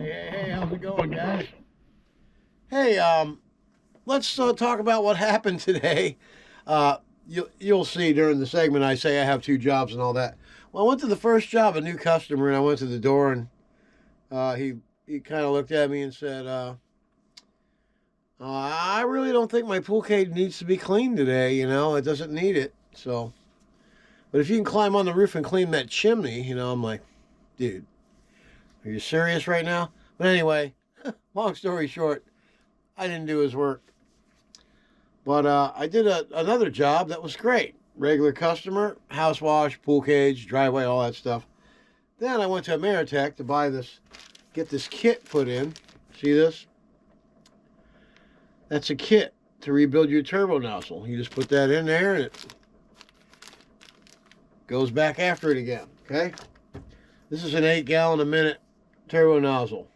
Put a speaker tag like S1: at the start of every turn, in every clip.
S1: Hey, how's it going, guys? Hey, let's talk about what happened today. You'll see during the segment I say I have two jobs and all that. Well, I went to the first job, a new customer, and I went to the door, and he kind of looked at me and said, "I really don't think my pool cage needs to be cleaned today. You know, it doesn't need it. So, but if you can climb on the roof and clean that chimney, you know," I'm like, "Dude, are you serious right now?" But anyway, long story short, I didn't do his work. But I did another job that was great. Regular customer, house wash, pool cage, driveway, all that stuff. Then I went to Ameritech to buy this, get this kit put in. See this? That's a kit to rebuild your turbo nozzle. You just put that in there and it goes back after it again, okay? This is an 8-gallon a minute turbo nozzle.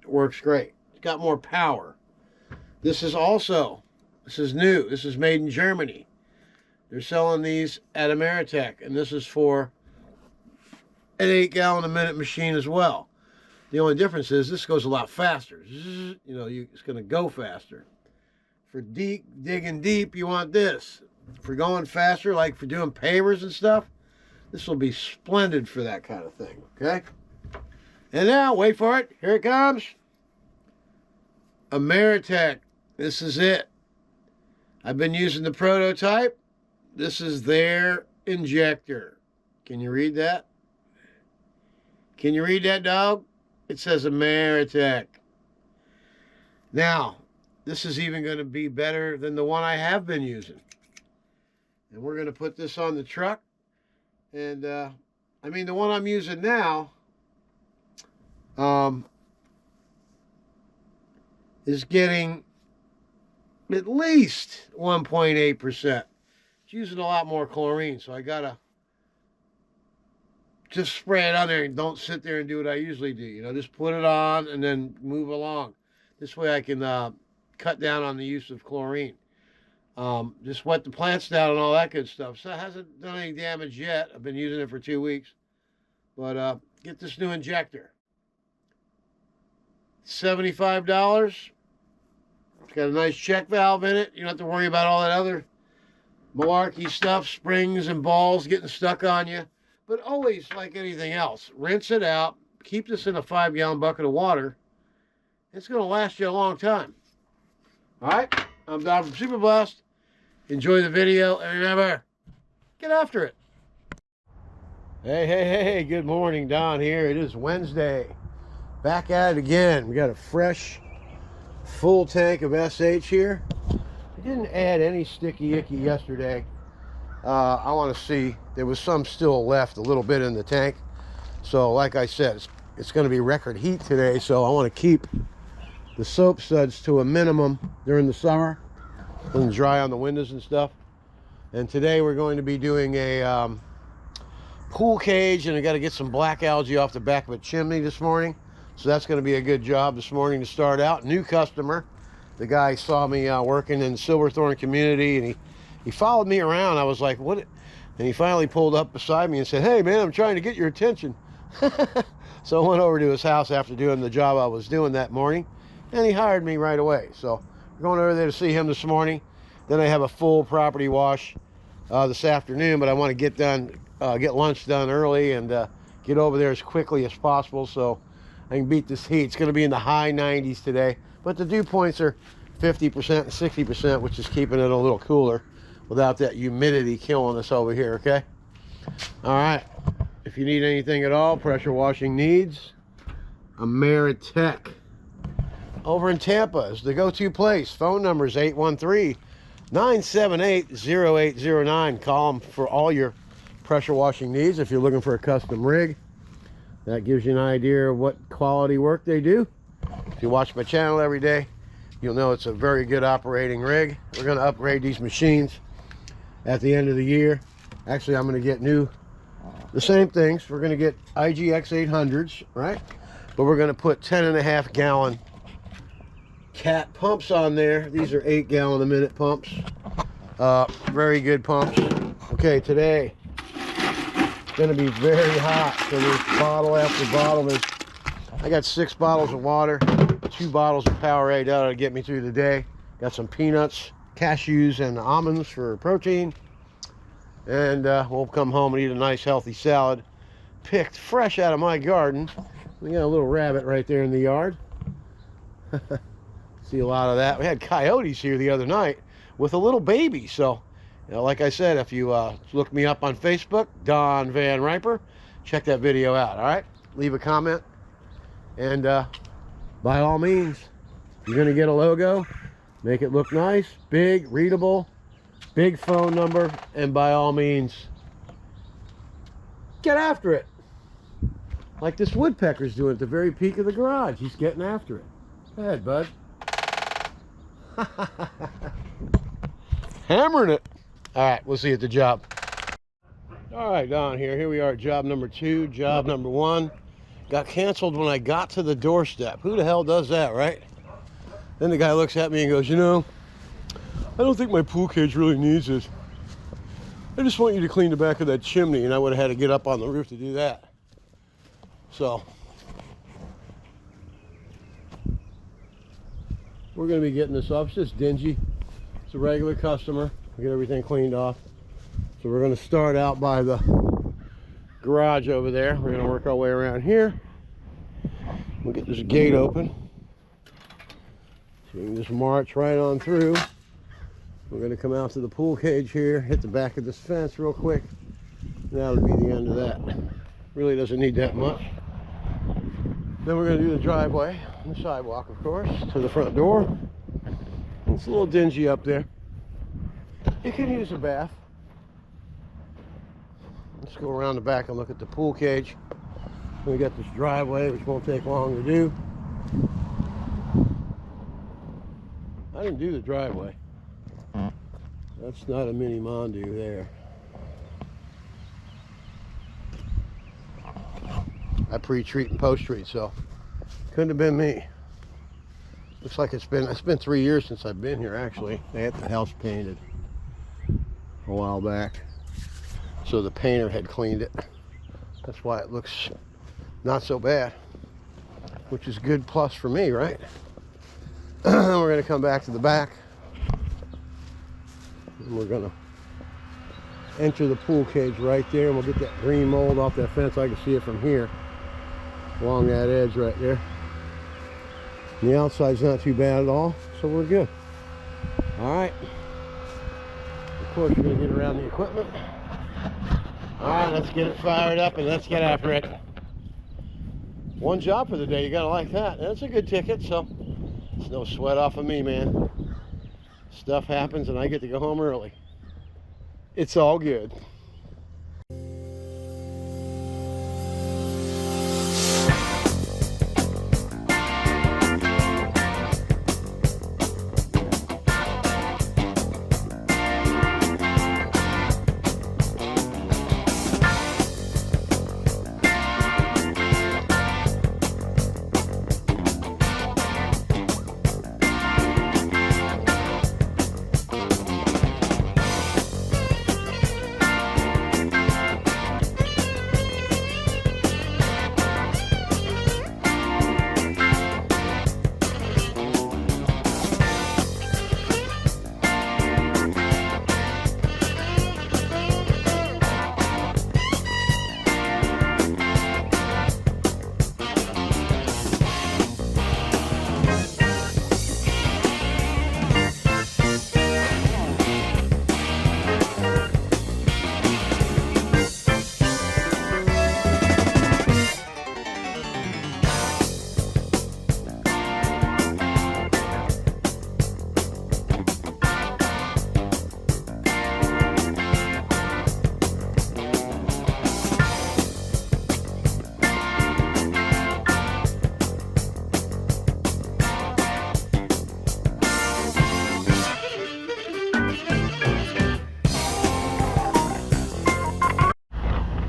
S1: It works great. It's got more power. This is new. This is made in Germany. They're selling these at Ameritech, and this is for an 8-gallon a minute machine as well. The only difference is this goes a lot faster. You know, it's going to go faster. For digging deep, you want this. For going faster, like for doing pavers and stuff, this will be splendid for that kind of thing, okay? And now, wait for it. Here it comes. Ameritech. This is it. I've been using the prototype. This is their injector. Can you read that? Can you read that, dog? It says Ameritech. Now, this is even going to be better than the one I have been using. And we're going to put this on the truck. And, I mean, the one I'm using now is getting at least 1.8%. It's using a lot more chlorine, so I gotta just spray it on there and don't sit there and do what I usually do. You know, just put it on and then move along. This way I can cut down on the use of chlorine. Just wet the plants down and all that good stuff. So it hasn't done any damage yet. I've been using it for 2 weeks. But get this new injector. $75. It's got a nice check valve in it. You don't have to worry about all that other malarkey stuff, springs and balls getting stuck on you. But always, like anything else, rinse it out. Keep this in a 5-gallon bucket of water. It's going to last you a long time. All right? I'm Don from Super Blast. Enjoy the video, and remember, get after it. Hey, good morning. Don here. It is Wednesday. Back at it again. We got a fresh, full tank of SH here. I didn't add any sticky icky yesterday. I want to see, there was some still left, a little bit in the tank. So like I said, it's going to be record heat today, so I want to keep the soap suds to a minimum during the summer. Let them dry on the windows and stuff. And today we're going to be doing a pool cage, and I got to get some black algae off the back of a chimney this morning. So that's going to be a good job this morning to start out. New customer. The guy saw me working in the Silverthorne community, and he followed me around. I was like, what? And he finally pulled up beside me and said, "Hey, man, I'm trying to get your attention." So I went over to his house after doing the job I was doing that morning, and he hired me right away. So we're going over there to see him this morning. Then I have a full property wash this afternoon, but I want to get lunch done early and get over there as quickly as possible so I can beat this heat. It's going to be in the high 90s today, but the dew points are 50% and 60%, which is keeping it a little cooler without that humidity killing us over here, okay? All right. If you need anything at all, pressure washing needs, Ameritech over in Tampa is the go-to place. Phone number is 813-978-0809. Call them for all your pressure washing needs if you're looking for a custom rig. That gives you an idea of what quality work they do. If you watch my channel every day, you'll know it's a very good operating rig. We're going to upgrade these machines at the end of the year. Actually, I'm going to get the same things. We're going to get IGX 800s, right? But we're going to put 10.5 gallon cat pumps on there. These are 8 gallon a minute pumps. Very good pumps. Okay, today it's going to be very hot. So there's bottle after bottle. There's I got 6 bottles of water, 2 bottles of Powerade. That'll get me through the day. Got some peanuts, cashews, and almonds for protein. And we'll come home and eat a nice healthy salad picked fresh out of my garden. We got a little rabbit right there in the yard. See a lot of that. We had coyotes here the other night with a little baby. So, you know, like I said, if you look me up on Facebook, Don Van Riper, check that video out. All right, leave a comment, and by all means, if you're gonna get a logo, make it look nice, big, readable, big phone number, and by all means, get after it. Like this woodpecker's doing at the very peak of the garage. He's getting after it. Go ahead, bud. Hammering it. All right, we'll see you at the job. All right, Don here. Here we are at job number 2. Job number 1 got canceled when I got to the doorstep. Who the hell does that, right? Then the guy looks at me and goes, you know, I don't think my pool cage really needs it. I just want you to clean the back of that chimney, and I would have had to get up on the roof to do that. So we're going to be getting this off. It's just dingy. It's a regular customer. We get everything cleaned off. So we're going to start out by the garage over there. We're going to work our way around here. We'll get this gate open. So we can just march right on through. We're going to come out to the pool cage here, hit the back of this fence real quick. That'll be the end of that. Really doesn't need that much. Then we're going to do the driveway, and the sidewalk, of course, to the front door. It's a little dingy up there. You can use a bath. Let's go around the back and look at the pool cage. We got this driveway, which won't take long to do. I didn't do the driveway. That's not a mini Mondu there. I pre-treat and post-treat, so couldn't have been me. Looks like it's been 3 years since I've been here, actually. They had the house painted a while back, so the painter had cleaned it. That's why it looks not so bad, which is a good plus for me, right? We're going to come back to the back, and we're going to enter the pool cage right there, and we'll get that green mold off that fence. I can see it from here along that edge right there. And the outside's not too bad at all, so we're good. All right. Of course, we're going to get around the equipment. All right, let's get it fired up and let's get after it. One job for the day. You got to like that. That's a good ticket, so it's no sweat off of me, man. Stuff happens and I get to go home early. It's all good.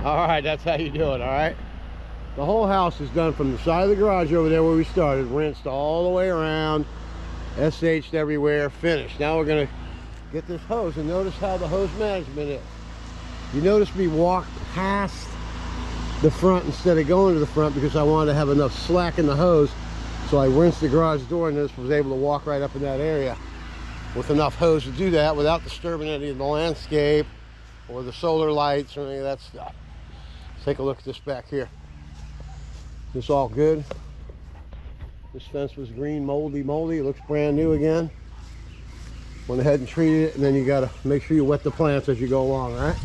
S1: All right, that's how you do it, all right? The whole house is done from the side of the garage over there where we started, rinsed all the way around, SH'd everywhere, finished. Now we're gonna get this hose, and notice how the hose management is. You notice me walk past the front instead of going to the front because I wanted to have enough slack in the hose. So I rinsed the garage door and just was able to walk right up in that area with enough hose to do that without disturbing any of the landscape or the solar lights or any of that stuff. Let's take a look at this back here. This all good. This fence was green, moldy. It looks brand new again. Went ahead and treated it, and then you gotta make sure you wet the plants as you go along, all right?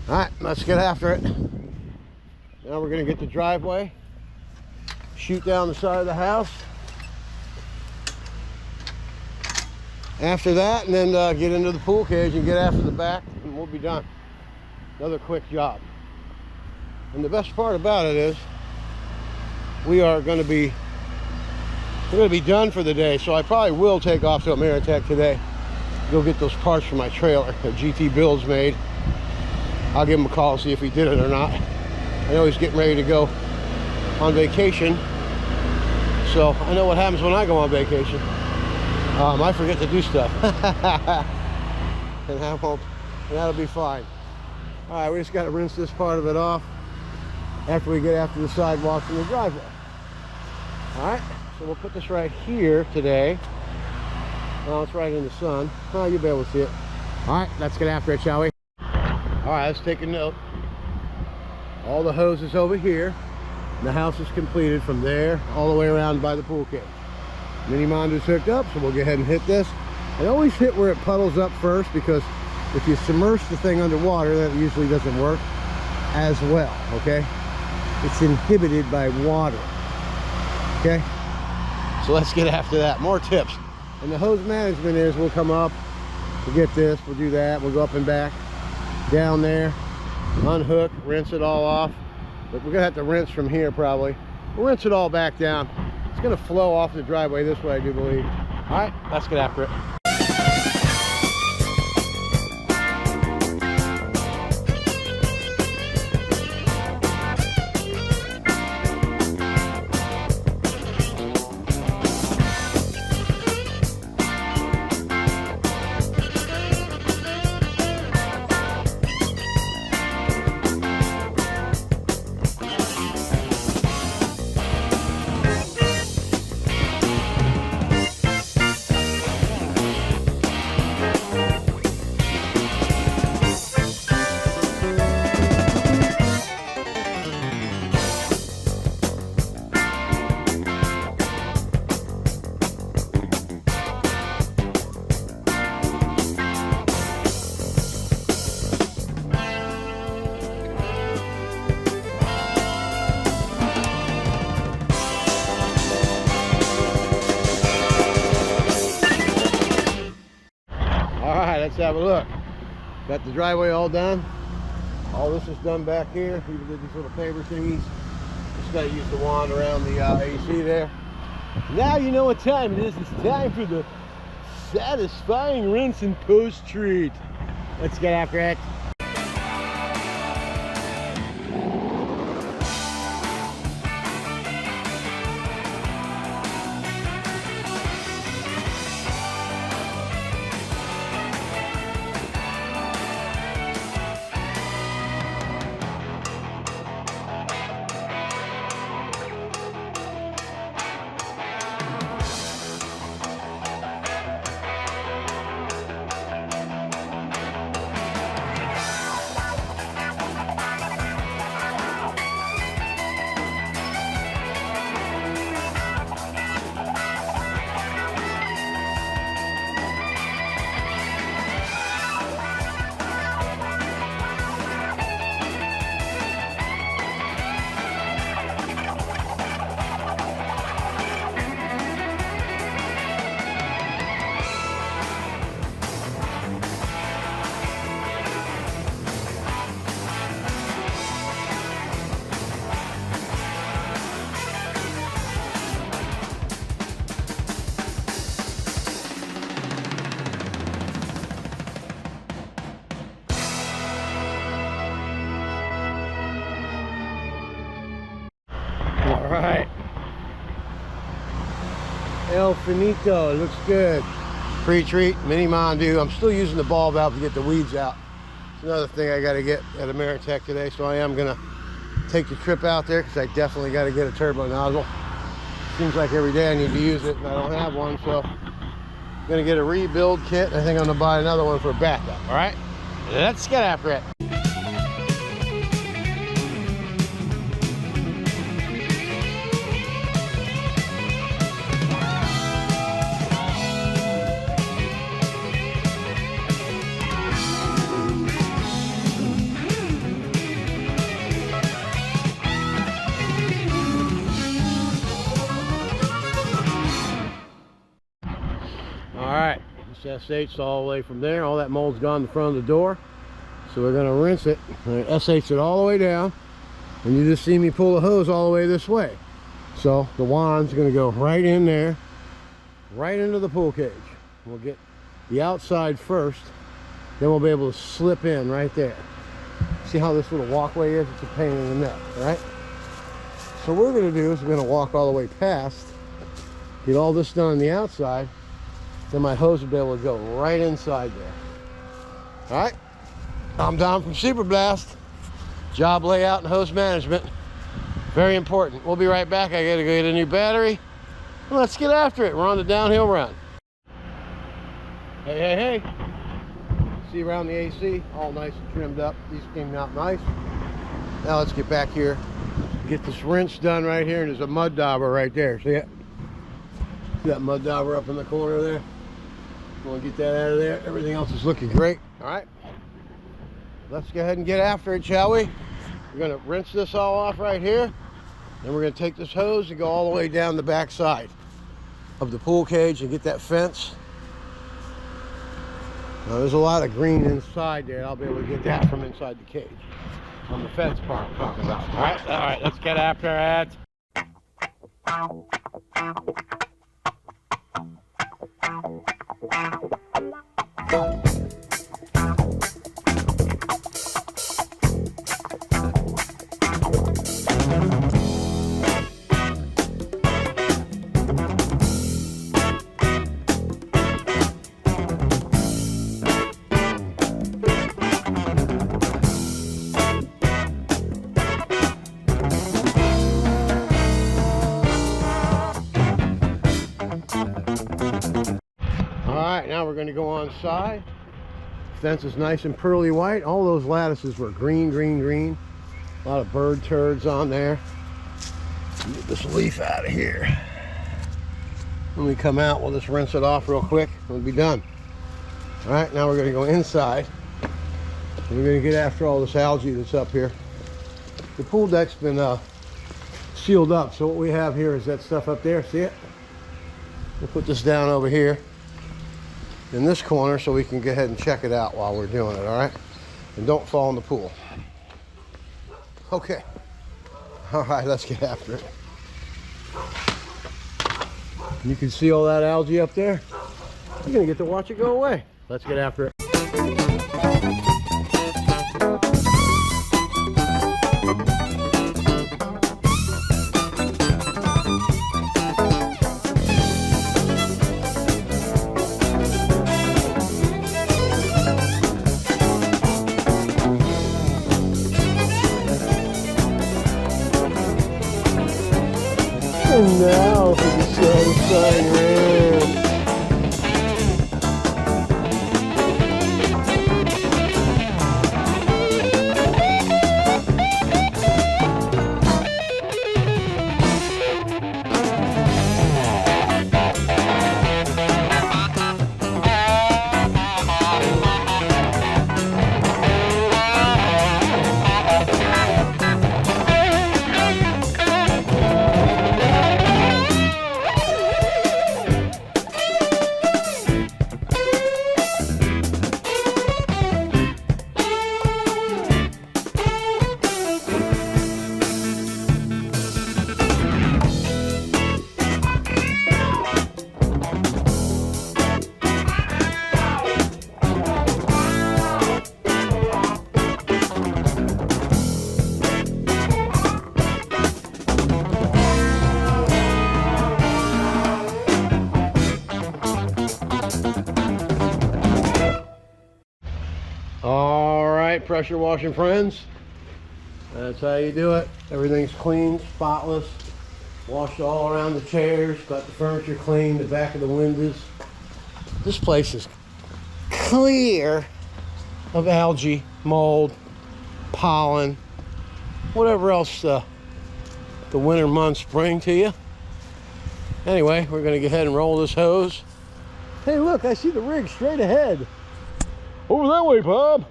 S1: All right, let's get after it. Now we're gonna get the driveway, shoot down the side of the house. After that, and then get into the pool cage and get after the back, and we'll be done. Another quick job. And the best part about it is we're going to be done for the day, so I probably will take off to Ameritech today, go get those parts for my trailer that GT Builds made. I'll give him a call and see if he did it or not. I know he's getting ready to go on vacation, so I know what happens when I go on vacation. I forget to do stuff. and that'll be fine. All right, we just got to rinse this part of it off after we get after the sidewalks and the driveway. All right, so we'll put this right here today. Well, it's right in the sun. Oh, you'll be able to see it. All right, let's get after it, shall we? All right, let's take a note. All the hoses over here. The house is completed from there all the way around by the pool cage. Mini Mondo's hooked up, so we'll go ahead and hit this. I always hit where it puddles up first, because if you submerge the thing underwater, that usually doesn't work as well, okay? It's inhibited by water, okay? So let's get after that. More tips. And the hose management is, we'll come up, we'll get this, we'll do that, we'll go up and back, down there, unhook, rinse it all off. But we're gonna have to rinse from here probably. We'll rinse it all back down. It's gonna flow off the driveway this way, I do believe. All right, let's get after it. Let's have a look. Got the driveway all done. All this is done back here. We did these little paver thingies. Just got to use the wand around the AC there. Now you know what time it is. It's time for the satisfying rinse and post treat. Let's get after it. Alright. El Finito, looks good. Pre-treat, Mini Mondo. I'm still using the ball valve to get the weeds out. It's another thing I got to get at Ameritech today, so I am going to take the trip out there because I definitely got to get a turbo nozzle. Seems like every day I need to use it and I don't have one, so I'm gonna get a rebuild kit. I think I'm gonna buy another one for backup. All right, let's get after it. Alright, this SH all the way from there. All that mold's gone in the front of the door. So we're going to rinse it. SH it all the way down. And you just see me pull the hose all the way this way. So the wand's going to go right in there. Right into the pool cage. We'll get the outside first. Then we'll be able to slip in right there. See how this little walkway is? It's a pain in the neck, right? So what we're going to do is we're going to walk all the way past. Get all this done on the outside. Then my hose will be able to go right inside there. All right, I'm Don from Super Blast. Job layout and hose management, very important. We'll be right back. I gotta go get a new battery. Let's get after it. We're on the downhill run. Hey, hey, hey. See around the AC, all nice and trimmed up. These came out nice. Now let's get back here, get this rinse done right here. And there's a mud dauber right there. See it? See that mud dauber up in the corner there? We'll get that out of there. Everything else is looking great. All right, let's go ahead and get after it, shall we? We're going to rinse this all off right here. Then we're going to take this hose and go all the way down the back side of the pool cage and get that fence. Now, there's a lot of green inside there. I'll be able to get that from inside the cage. On the fence part I'm talking about. All right, let's get after it. Now we're going to go on side. Fence is nice and pearly white. All those lattices were green, green, green. A lot of bird turds on there. Get this leaf out of here. When we come out, we'll just rinse it off real quick. We'll be done. All right, now we're going to go inside. We're going to get after all this algae that's up here. The pool deck's been sealed up, so what we have here is that stuff up there. See it? We'll put this down over here in this corner so we can go ahead and check it out while we're doing it. All right, and don't fall in the pool. Okay, all right, let's get after it. You can see all that algae up there. You're gonna get to watch it go away. Let's get after it. And now for the satisfying rinse. All right, pressure washing friends. That's how you do it. Everything's clean, spotless. Washed all around the chairs, got the furniture clean, the back of the windows. This place is clear of algae, mold, pollen, whatever else the winter months bring to you. Anyway, we're gonna go ahead and roll this hose. Hey, look, I see the rig straight ahead. Over that way, Bob.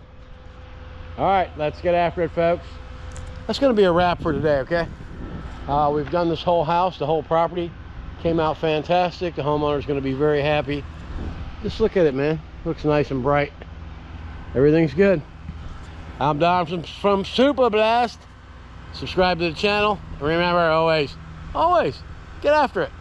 S1: All right, let's get after it, folks. That's gonna be a wrap for today, okay? We've done this whole house, the whole property. Came out fantastic. The homeowner's gonna be very happy. Just look at it, man. Looks nice and bright. Everything's good. I'm Don from Super Blast. Subscribe to the channel. And remember, always, get after it.